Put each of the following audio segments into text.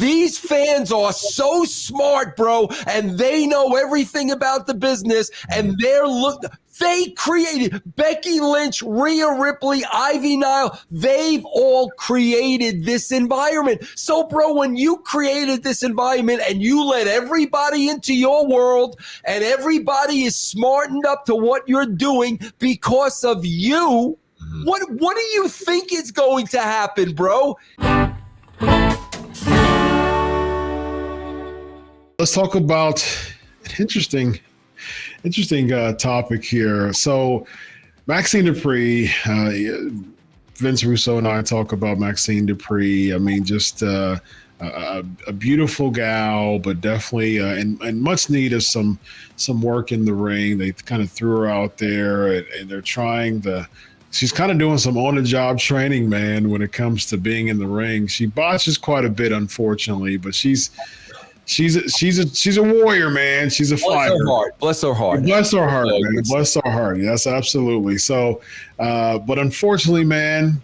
these fans are so smart, bro, and they know everything about the business, and they created Becky Lynch, Rhea Ripley, Ivy Nile. They've all created this environment. So, bro, when you created this environment and you let everybody into your world and everybody is smartened up to what you're doing because of you, what do you think is going to happen, bro? Let's talk about an interesting topic here. So Maxxine Dupri, Vince Russo and I talk about Maxxine Dupri. I mean, just a beautiful gal, but definitely and much needed some work in the ring. They kind of threw her out there, and they're trying she's kind of doing some on-the-job training, man, when it comes to being in the ring. She botches quite a bit, unfortunately, but she's a warrior, man. She's a fighter. Bless her heart. Bless her heart, man. Bless her heart. Yes, absolutely. So, but unfortunately, man,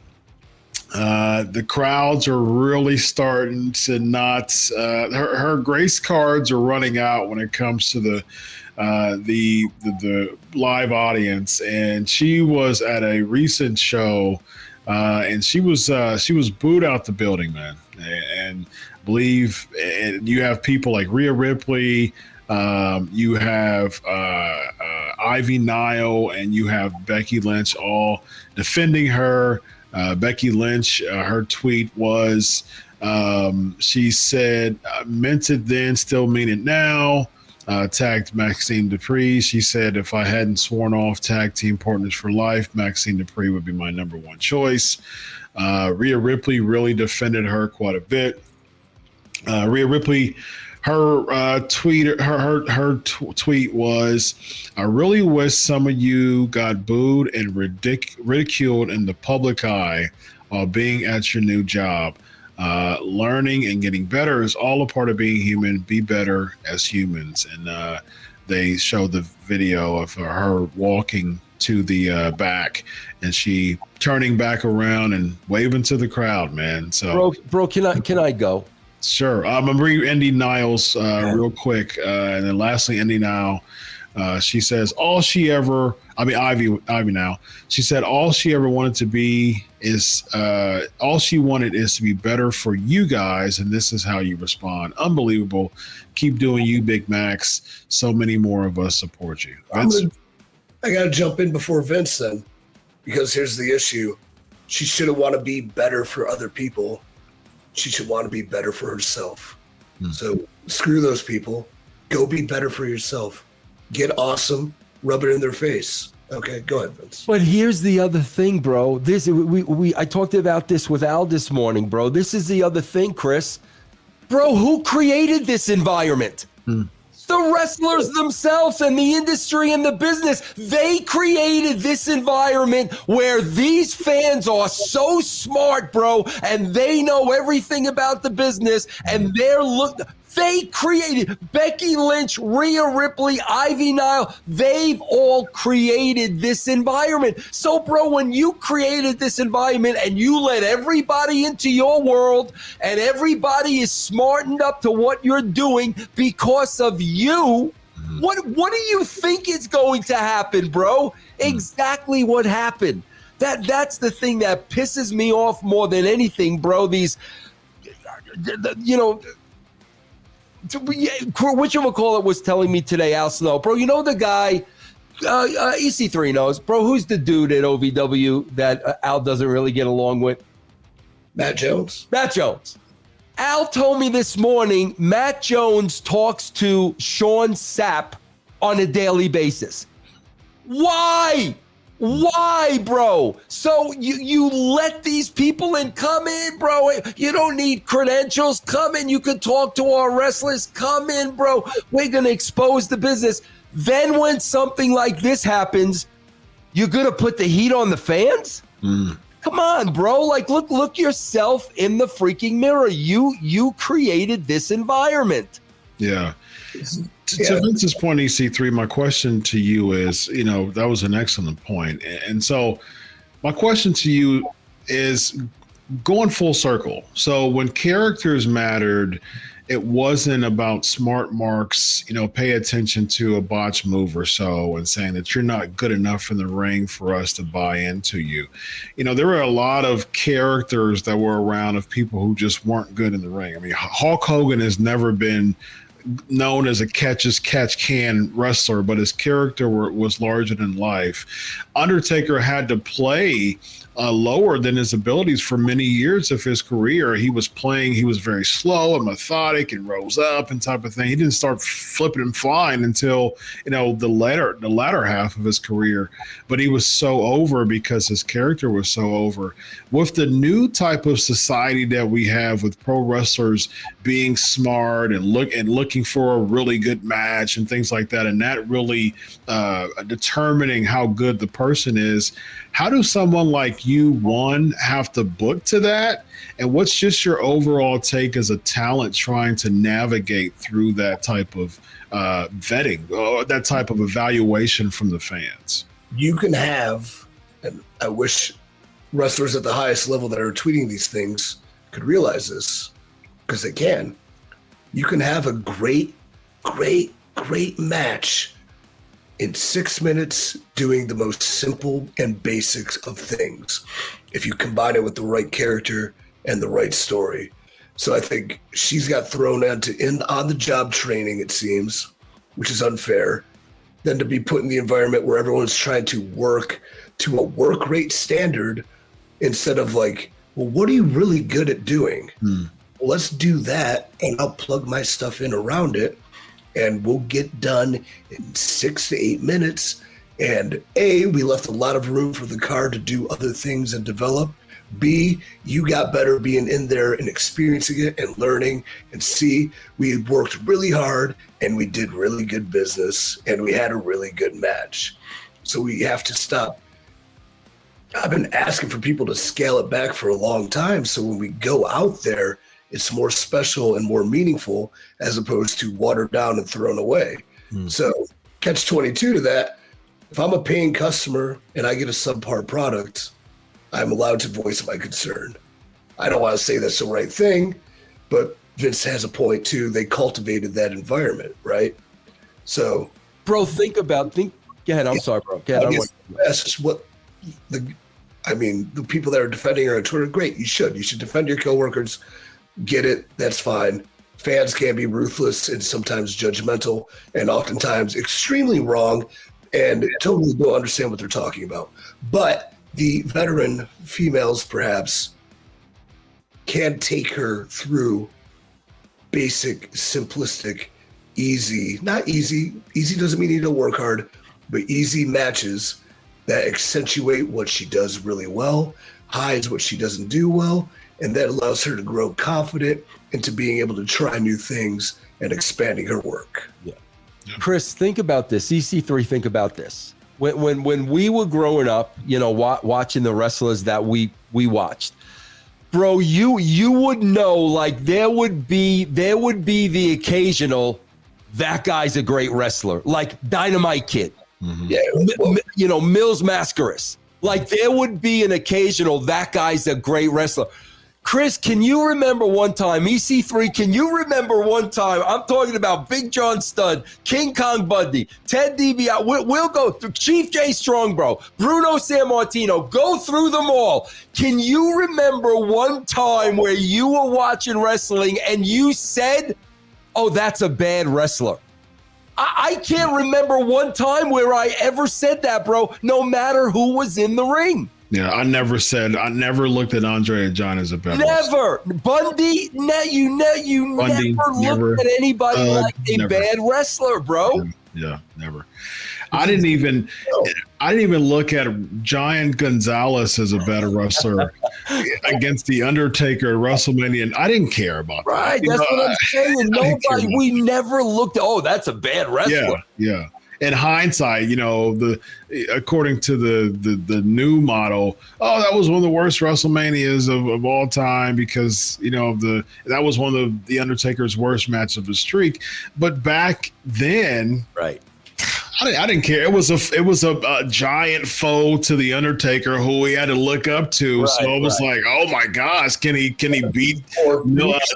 the crowds are really starting to not. Her grace cards are running out when it comes to the live audience, and she was at a recent show, and she was booed out the building, man, and. Believe, and you have people like Rhea Ripley, you have Ivy Nile, and you have Becky Lynch all defending her. Becky Lynch, her tweet was, she said, meant it then, still mean it now. Tagged Maxxine Dupri. She said, if I hadn't sworn off tag team partners for life, Maxxine Dupri would be my number one choice. Rhea Ripley really defended her quite a bit. Rhea Ripley, her tweet was, I really wish some of you got booed and ridiculed in the public eye while being at your new job. Learning and getting better is all a part of being human. Be better as humans. And they showed the video of her walking to the back, and she turning back around and waving to the crowd, man. So, bro, can I go? Sure. I'm going to read Indy Niles real quick. And then lastly, Indy Nile, she says, Ivy now, she said, all she ever wanted to be is, all she wanted is to be better for you guys. And this is how you respond. Unbelievable. Keep doing you, Big Max. So many more of us support you. I got to jump in before Vince then, because here's the issue. She shouldn't want to be better for other people. She should want to be better for herself. So screw those people. Go be better for yourself. Get awesome. Rub it in their face. Okay, go ahead, Vince. But here's the other thing, bro. I talked about this with Al this morning, bro. This is the other thing, Chris. Bro, who created this environment? The wrestlers themselves and the industry and the business. They created this environment where these fans are so smart, bro, and they know everything about the business, and they created Becky Lynch, Rhea Ripley, Ivy Nile. They've all created this environment. So, bro, when you created this environment and you let everybody into your world and everybody is smartened up to what you're doing because of you, what do you think is going to happen, bro? Exactly what happened. That's the thing that pisses me off more than anything, bro. These, whatchamacallit was telling me today, Al Snow, bro, you know the guy, EC3 knows, bro, who's the dude at OVW that Al doesn't really get along with? Matt Jones. Al told me this morning, Matt Jones talks to Sean Sapp on a daily basis. Why? Why, bro? So you let these people in, come in, bro. You don't need credentials. Come in. You can talk to our wrestlers. Come in, bro. We're going to expose the business. Then when something like this happens, you're going to put the heat on the fans? Come on, bro. Like, look yourself in the freaking mirror. You created this environment. Yeah. To Vince's point, EC3, my question to you is, that was an excellent point. And so my question to you is, going full circle. So when characters mattered, it wasn't about smart marks, pay attention to a botch move or so and saying that you're not good enough in the ring for us to buy into you. There were a lot of characters that were around of people who just weren't good in the ring. I mean, Hulk Hogan has never been known as a catch-can wrestler, but his character was larger than life. Undertaker had to play lower than his abilities for many years of his career. He was very slow and methodic and rose up and type of thing. He didn't start flipping and flying until, the latter half of his career. But he was so over because his character was so over. With the new type of society that we have with pro wrestlers being smart and looking for a really good match and things like that, and not really determining how good the person is, how do someone like you, one, have to book to that? And what's just your overall take as a talent trying to navigate through that type of vetting or that type of evaluation from the fans? You can have, and I wish wrestlers at the highest level that are tweeting these things could realize this, because they can. You can have a great match in 6 minutes doing the most simple and basics of things if you combine it with the right character and the right story. So I think she's got thrown into on-the-job training, it seems, which is unfair, than to be put in the environment where everyone's trying to work to a work rate standard instead of like, well, what are you really good at doing? Well, let's do that, and I'll plug my stuff in around it, and we'll get done in 6 to 8 minutes. And A, we left a lot of room for the card to do other things and develop. B, you got better being in there and experiencing it and learning. And C, we worked really hard and we did really good business and we had a really good match. So we have to stop. I've been asking for people to scale it back for a long time. So when we go out there, it's more special and more meaningful as opposed to watered down and thrown away. So catch 22 to that. If I'm a paying customer and I get a subpar product, I'm allowed to voice my concern. I don't want to say that's the right thing, but Vince has a point too. They cultivated that environment, right? So, bro, go ahead. I'm sorry, bro. Go ahead. That's what the people that are defending her on Twitter, great. You should defend your coworkers. Get it. That's fine. Fans can be ruthless and sometimes judgmental and oftentimes extremely wrong and totally don't understand what they're talking about. But the veteran females perhaps can take her through basic, simplistic, easy doesn't mean you don't work hard, but easy matches that accentuate what she does really well, hides what she doesn't do well, and that allows her to grow confident into being able to try new things and expanding her work. Yeah. Chris, think about this. EC3, think about this. When we were growing up, watching the wrestlers that we watched, bro, you would know, like there would be the occasional, that guy's a great wrestler, like Dynamite Kid, Mills Mascaris. Like there would be an occasional, that guy's a great wrestler. Chris, can you remember one time, EC3, can you remember one time, I'm talking about Big John Studd, King Kong Bundy, Ted DiBiase, we'll go through Chief J Strong, bro, Bruno Sammartino, go through them all. Can you remember one time where you were watching wrestling and you said, oh, that's a bad wrestler? I can't remember one time where I ever said that, bro, no matter who was in the ring. Yeah, I never looked at Andre and John as a bad wrestler. Bundy, you never looked at anybody like a bad wrestler, bro. Yeah, never. I didn't even look at Giant Gonzalez as a better wrestler against the Undertaker at WrestleMania, and I didn't care about that. Right, that's what I'm saying. We never looked at, oh, that's a bad wrestler. Yeah. In hindsight, according to the new model, that was one of the worst WrestleManias of all time because that was one of the Undertaker's worst matches of his streak. But back then, right, I didn't care. It was a giant foe to the Undertaker who he had to look up to. Right, so it was like, oh my gosh, can he beat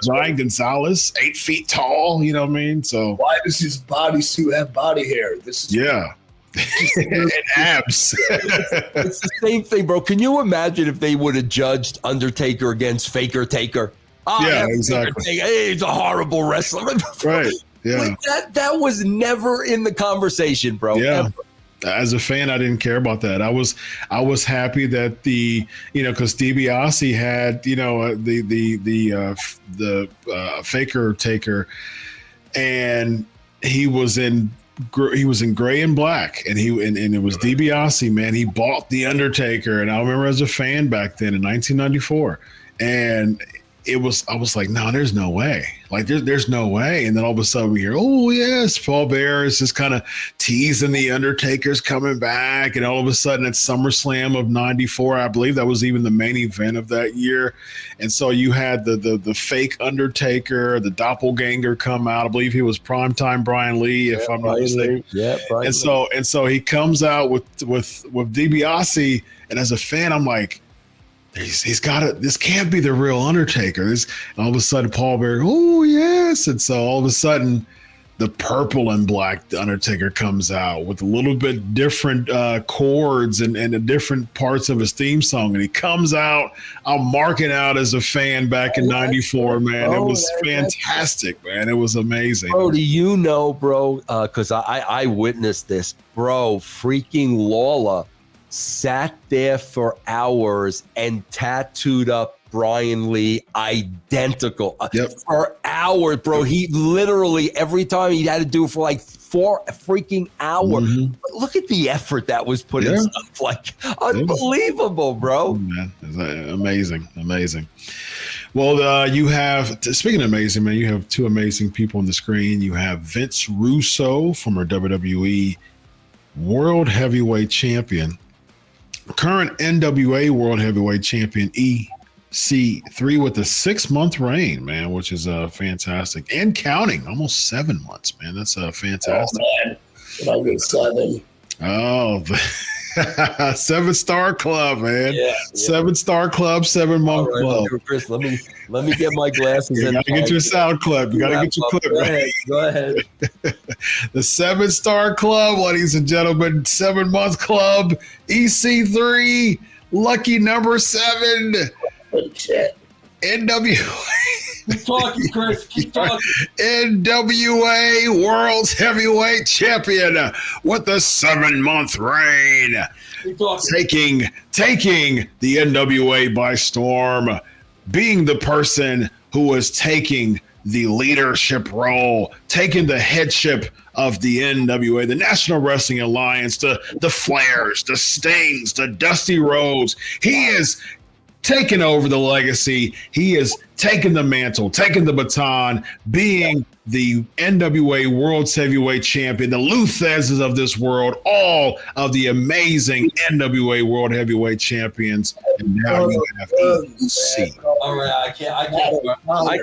Giant Gonzalez, 8 feet tall? You know what I mean? So why does his bodysuit have body hair? This is and abs. It's the same thing, bro. Can you imagine if they would have judged Undertaker against Faker Taker? Oh, yeah, exactly. Hey, he's a horrible wrestler. Right. Yeah. Like that was never in the conversation, bro. Yeah. Ever. As a fan, I didn't care about that. I was happy that because DiBiase had the Faker Taker, and he was in gray and black, and it was DiBiase, man. He bought the Undertaker, and I remember as a fan back then in 1994, and I was like, no, there's no way. Like there's no way. And then all of a sudden we hear, oh yes, Paul Bearer is just kind of teasing the Undertaker's coming back. And all of a sudden at SummerSlam of 94, I believe that was even the main event of that year. And so you had the fake Undertaker, the doppelganger come out. I believe he was primetime Brian Lee, if I'm not mistaken. Yeah, Brian Lee. And so he comes out with DiBiase, and as a fan, I'm like, he's got it. This can't be the real Undertaker. And all of a sudden, Paul Bearer, oh yes, and so all of a sudden, the purple and black Undertaker comes out with a little bit different chords and the different parts of his theme song, and he comes out. I'm marking out as a fan back in '94, man. It was fantastic, man. It was amazing. Bro, do you know, bro? Because I witnessed this, bro. Freaking Lawler sat there for hours and tattooed up Brian Lee identical for hours, bro. He literally, every time he had to do it for like 4 freaking hours. Mm-hmm. Look at the effort that was put in stuff. Like, unbelievable, bro. Man, amazing. Well, you have, speaking of amazing, man, you have 2 amazing people on the screen. You have Vince Russo, former WWE World Heavyweight Champion, current NWA World Heavyweight Champion EC3 with a 6-month reign, man, which is fantastic and counting, almost 7 months, man. That's fantastic. Oh, man. I'll get 7. Oh, 7-star club, man. Yeah. 7-star club, 7-month club. Chris, let me get my glasses. You gotta get your sound clip. You gotta get your clip. Go ahead. The 7-star club, ladies and gentlemen, 7-month club, EC3, lucky number 7. Oh, shit. NWA. Keep talking, Chris. Keep talking. NWA World Heavyweight Champion with a 7-month reign. Taking the NWA by storm, being the person who is taking the leadership role, taking the headship of the NWA, the National Wrestling Alliance, the Flairs, the Stings, the Dusty Rhodes. He is taking over the legacy. He is taking the mantle, taking the baton, being the NWA World Heavyweight Champion, the Luthezes of this world, all of the amazing NWA World Heavyweight Champions. And now you have EC. All right, I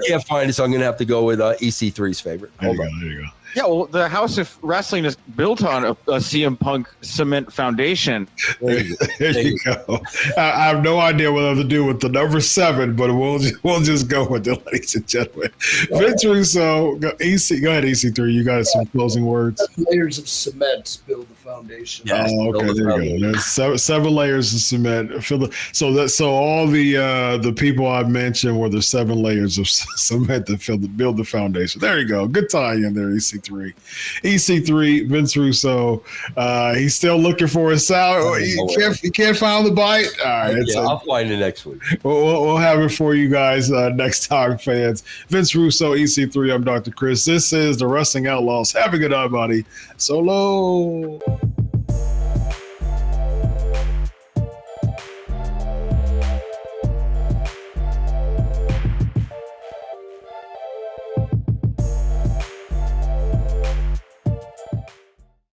can't find it, so I'm going to have to go with EC3's favorite. There you go. Yeah, well, the House of Wrestling is built on a CM Punk cement foundation. There you go. I have no idea what I have to do with the number 7, but we'll just go with it, ladies and gentlemen. Vince Russo, go ahead, EC3. You got some closing words. 7 layers of cement build the foundation. Yeah, okay, there you go. There's 7 layers of cement. So all the people I mentioned were the 7 layers of cement to build the foundation. There you go. Good tie in there, EC3. EC3, Vince Russo. He's still looking for his sound. He can't find the bite. All right, I'll find it next week. We'll have it for you guys next time, fans. Vince Russo, EC3. I'm Dr. Chris. This is the Wrestling Outlaws. Have a good night, buddy. Solo.